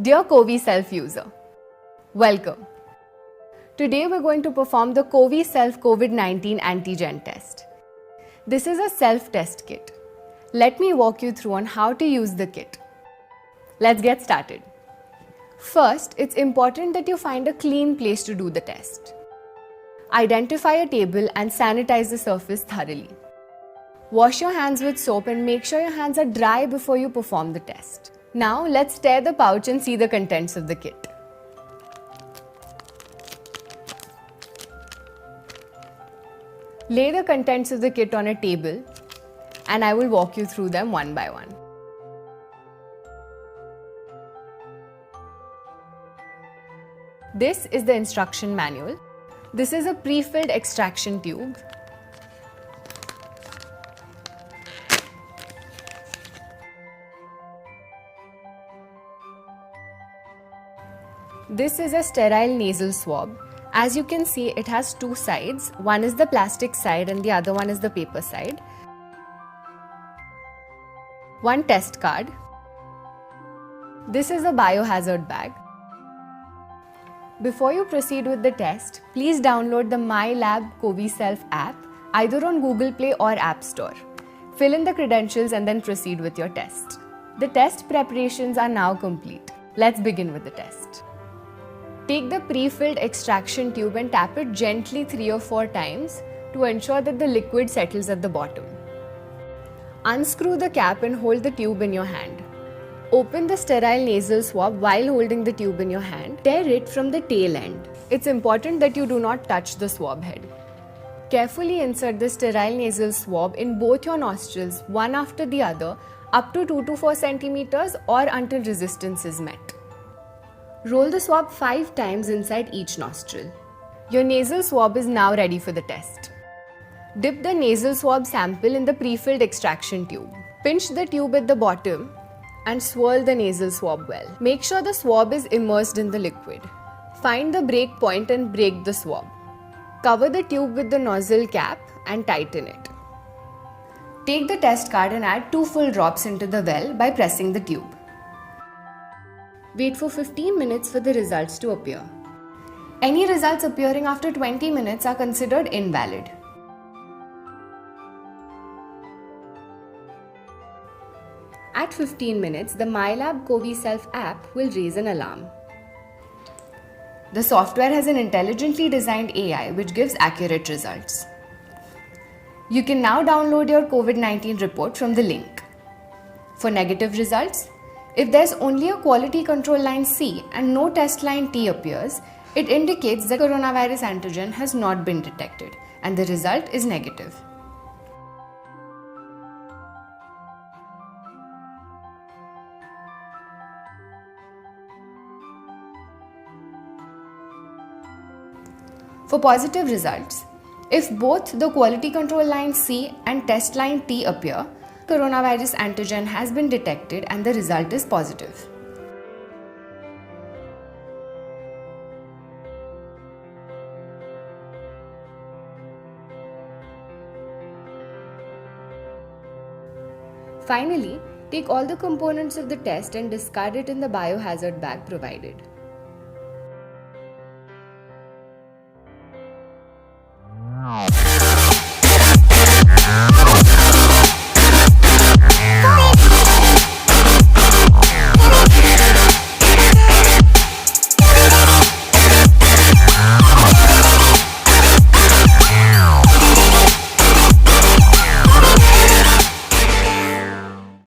Dear CoviSelf user, welcome. Today we're going to perform the CoviSelf COVID-19 antigen test. This is a self-test kit. Let me walk you through on how to use the kit. Let's get started. First, it's important that you find a clean place to do the test. Identify a table and sanitize the surface thoroughly. Wash your hands with soap and make sure your hands are dry before you perform the test. Now let's tear the pouch and see the contents of the kit. Lay the contents of the kit on a table and I will walk you through them one by one. This is the instruction manual. This is a pre-filled extraction tube. This is a sterile nasal swab. As you can see, it has two sides. One is the plastic side and the other one is the paper side. One test card. This is a biohazard bag. Before you proceed with the test, please download the MyLab CoviSelf app either on Google Play or App Store. Fill in the credentials and then proceed with your test. The test preparations are now complete. Let's begin with the test. Take the pre-filled extraction tube and tap it gently 3 or 4 times to ensure that the liquid settles at the bottom. Unscrew the cap and hold the tube in your hand. Open the sterile nasal swab while holding the tube in your hand. Tear it from the tail end. It's important that you do not touch the swab head. Carefully insert the sterile nasal swab in both your nostrils, one after the other, up to 2 to 4 centimeters or until resistance is met. Roll the swab 5 times inside each nostril. Your nasal swab is now ready for the test. Dip the nasal swab sample in the pre-filled extraction tube. Pinch the tube at the bottom and swirl the nasal swab well. Make sure the swab is immersed in the liquid. Find the break point and break the swab. Cover the tube with the nozzle cap and tighten it. Take the test card and add 2 full drops into the well by pressing the tube. Wait for 15 minutes for the results to appear. Any results appearing after 20 minutes are considered invalid. At 15 minutes, the MyLab CoviSelf app will raise an alarm. The software has an intelligently designed AI which gives accurate results. You can now download your COVID-19 report from the link. For negative results, if there's only a quality control line C and no test line T appears, it indicates the coronavirus antigen has not been detected and the result is negative. For positive results, if both the quality control line C and test line T appear, coronavirus antigen has been detected and the result is positive. Finally, take all the components of the test and discard it in the biohazard bag provided.